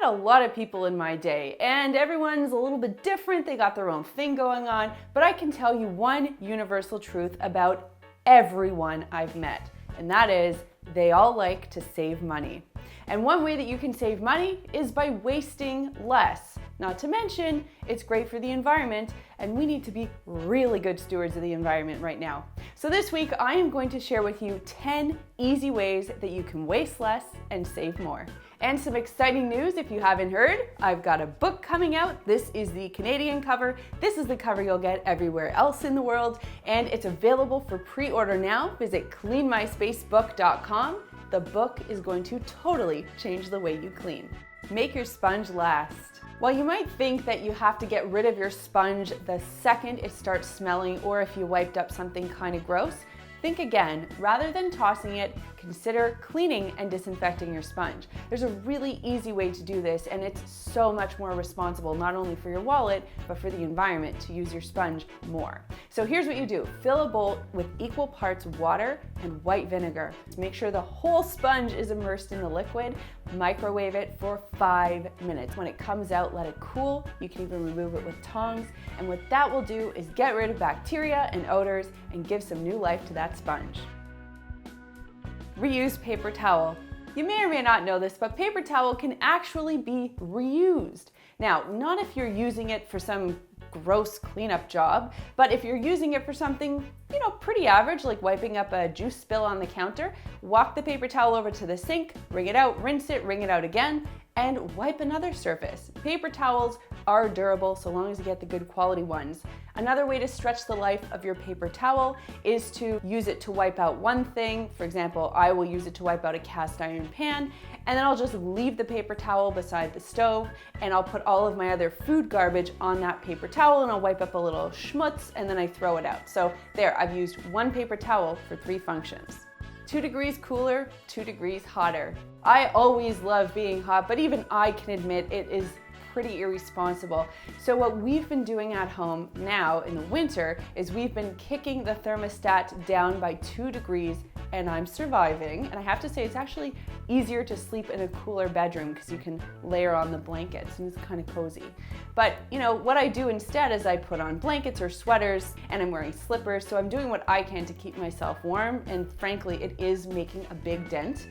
met a lot of people in my day, and everyone's a little bit different. They got their own thing going on, but I can tell you one universal truth about everyone I've met, and that is they all like to save money. And one way that you can save money is by wasting less. Not to mention, it's great for the environment, and we need to be really good stewards of the environment right now. So this week, I am going to share with you 10 easy ways that you can waste less and save more. And some exciting news if you haven't heard, I've got a book coming out. This is the Canadian cover. This is the cover you'll get everywhere else in the world, and it's available for pre-order now. Visit cleanmyspacebook.com. The book is going to totally change the way you clean. Make your sponge last. While you might think that you have to get rid of your sponge the second it starts smelling, or if you wiped up something kind of gross, think again. Rather than tossing it, consider cleaning and disinfecting your sponge. There's a really easy way to do this, and it's so much more responsible, not only for your wallet, but for the environment, to use your sponge more. So here's what you do. Fill a bowl with equal parts water and white vinegar. Make sure the whole sponge is immersed in the liquid. Microwave it for 5 minutes. When it comes out, let it cool. You can even remove it with tongs. And what that will do is get rid of bacteria and odors and give some new life to that sponge. Reuse paper towel. You may or may not know this, but paper towel can actually be reused. Now, not if you're using it for some gross cleanup job, but if you're using it for something, pretty average, like wiping up a juice spill on the counter, walk the paper towel over to the sink, wring it out, rinse it, wring it out again, and wipe another surface. Paper towels are durable so long as you get the good quality ones. Another way to stretch the life of your paper towel is to use it to wipe out one thing. For example, I will use it to wipe out a cast iron pan, and then I'll just leave the paper towel beside the stove, and I'll put all of my other food garbage on that paper towel, and I'll wipe up a little schmutz, and then I throw it out. So there, I've used one paper towel for 3 functions. 2 degrees cooler, 2 degrees hotter. I always love being hot, but even I can admit it is pretty irresponsible. So what we've been doing at home now in the winter is we've been kicking the thermostat down by 2 degrees, and I'm surviving. And I have to say, it's actually easier to sleep in a cooler bedroom because you can layer on the blankets and it's kind of cozy. But what I do instead is I put on blankets or sweaters, and I'm wearing slippers. So I'm doing what I can to keep myself warm. And frankly, it is making a big dent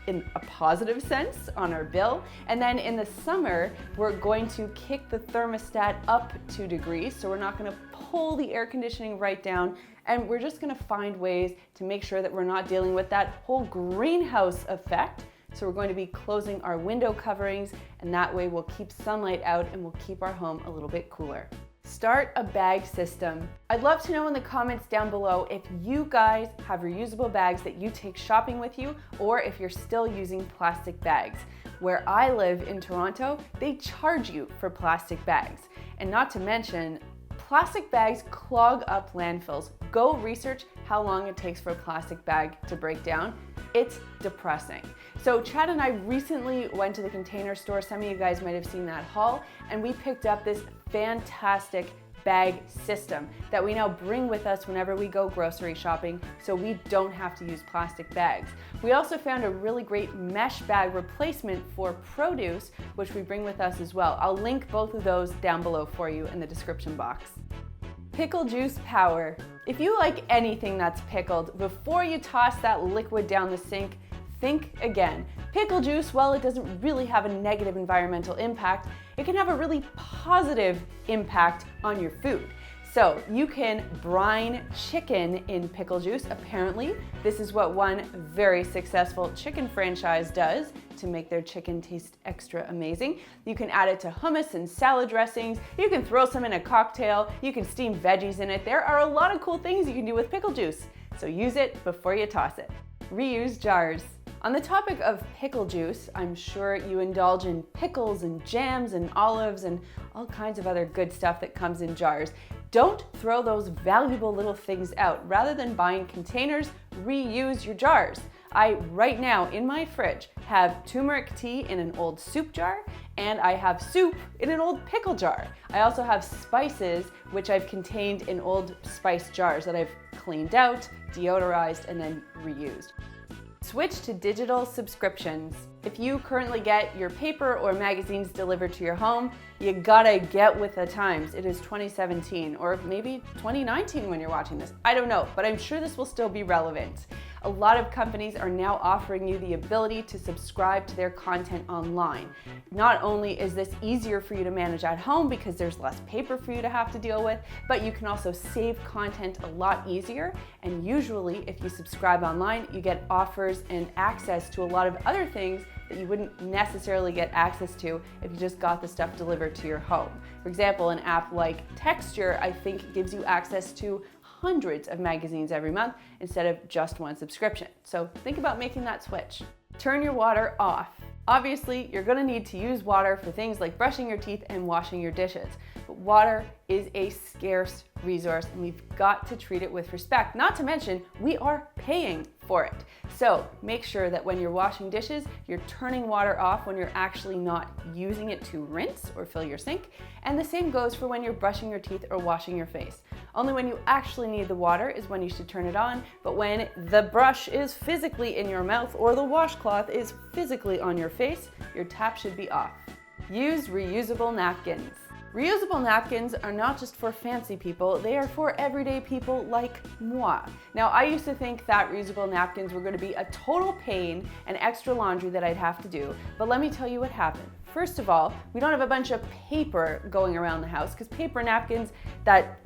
in a positive sense on our bill. And then in the summer, we're going to kick the thermostat up 2 degrees. So we're not going to pull the air conditioning right down, and we're just going to find ways to make sure that we're not dealing with that whole greenhouse effect. So we're going to be closing our window coverings, and that way we'll keep sunlight out and we'll keep our home a little bit cooler. Start a bag system. I'd love to know in the comments down below if you guys have reusable bags that you take shopping with you, or if you're still using plastic bags. Where I live in Toronto, they charge you for plastic bags. And not to mention, plastic bags clog up landfills. Go research how long it takes for a plastic bag to break down. It's depressing. So Chad and I recently went to the Container Store. Some of you guys might have seen that haul, and we picked up this fantastic bag system that we now bring with us whenever we go grocery shopping, so we don't have to use plastic bags. We also found a really great mesh bag replacement for produce, which we bring with us as well. I'll link both of those down below for you in the description box. Pickle juice power. If you like anything that's pickled, before you toss that liquid down the sink, think again. Pickle juice, while it doesn't really have a negative environmental impact, it can have a really positive impact on your food. So you can brine chicken in pickle juice. Apparently, this is what one very successful chicken franchise does to make their chicken taste extra amazing. You can add it to hummus and salad dressings. You can throw some in a cocktail. You can steam veggies in it. There are a lot of cool things you can do with pickle juice. So use it before you toss it. Reuse jars. On the topic of pickle juice, I'm sure you indulge in pickles and jams and olives and all kinds of other good stuff that comes in jars. Don't throw those valuable little things out. Rather than buying containers, reuse your jars. I, right now in my fridge, have turmeric tea in an old soup jar, and I have soup in an old pickle jar. I also have spices, which I've contained in old spice jars that I've cleaned out, deodorized, and then reused. Switch to digital subscriptions. If you currently get your paper or magazines delivered to your home, you gotta get with the times. It is 2017 or maybe 2019 when you're watching this. I don't know, but I'm sure this will still be relevant. A lot of companies are now offering you the ability to subscribe to their content online. Not only is this easier for you to manage at home because there's less paper for you to have to deal with, but you can also save content a lot easier. And usually, if you subscribe online, you get offers and access to a lot of other things that you wouldn't necessarily get access to if you just got the stuff delivered to your home. For example, an app like Texture, I think, gives you access to hundreds of magazines every month instead of just one subscription. So think about making that switch. Turn your water off. Obviously, you're gonna need to use water for things like brushing your teeth and washing your dishes. But water is a scarce resource and we've got to treat it with respect. Not to mention, we are paying for it. So make sure that when you're washing dishes, you're turning water off when you're actually not using it to rinse or fill your sink. And the same goes for when you're brushing your teeth or washing your face. Only when you actually need the water is when you should turn it on, but when the brush is physically in your mouth or the washcloth is physically on your face, your tap should be off. Use reusable napkins. Reusable napkins are not just for fancy people, they are for everyday people like moi. Now, I used to think that reusable napkins were going to be a total pain and extra laundry that I'd have to do, but let me tell you what happened. First of all, we don't have a bunch of paper going around the house because paper napkins, that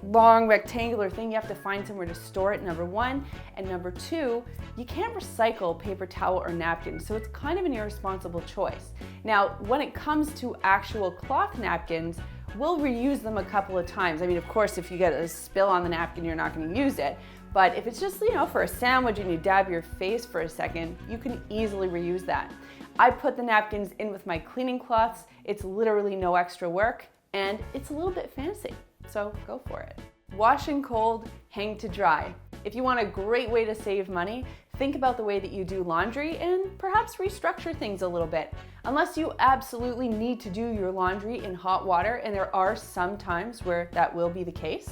long rectangular thing, you have to find somewhere to store it, number one. And number two, you can't recycle paper towel or napkins, so it's kind of an irresponsible choice. Now, when it comes to actual cloth napkins, we'll reuse them a couple of times. I mean, of course, if you get a spill on the napkin, you're not going to use it. But if it's just, for a sandwich and you dab your face for a second, you can easily reuse that. I put the napkins in with my cleaning cloths. It's literally no extra work, and it's a little bit fancy. So go for it. Washing cold, hang to dry. If you want a great way to save money, think about the way that you do laundry and perhaps restructure things a little bit. Unless you absolutely need to do your laundry in hot water, and there are some times where that will be the case,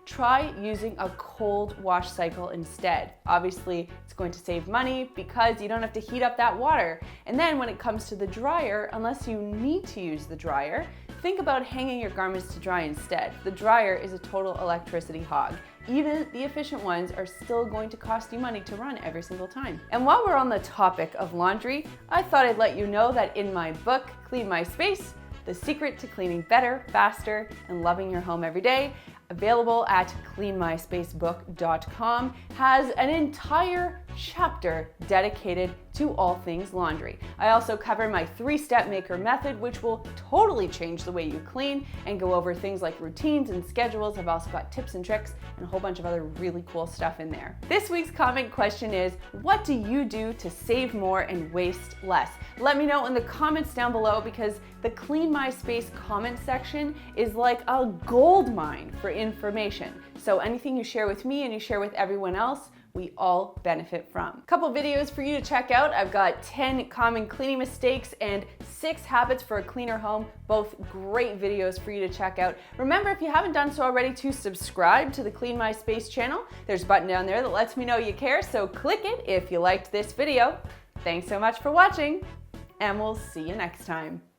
try using a cold wash cycle instead. Obviously, it's going to save money because you don't have to heat up that water. And then when it comes to the dryer, unless you need to use the dryer, think about hanging your garments to dry instead. The dryer is a total electricity hog. Even the efficient ones are still going to cost you money to run every single time. And while we're on the topic of laundry, I thought I'd let you know that in my book, Clean My Space, The Secret to Cleaning Better, Faster, and Loving Your Home Every Day, available at cleanmyspacebook.com, has an entire chapter dedicated to all things laundry. I also cover my 3-step maker method, which will totally change the way you clean, and go over things like routines and schedules. I've also got tips and tricks and a whole bunch of other really cool stuff in there. This week's comment question is, what do you do to save more and waste less? Let me know in the comments down below, because the Clean My Space comment section is like a gold mine for information. So anything you share with me and you share with everyone else, we all benefit from. Couple videos for you to check out. I've got 10 common cleaning mistakes and 6 habits for a cleaner home. Both great videos for you to check out. Remember, if you haven't done so already, to subscribe to the Clean My Space channel. There's a button down there that lets me know you care, so click it if you liked this video. Thanks so much for watching, and we'll see you next time.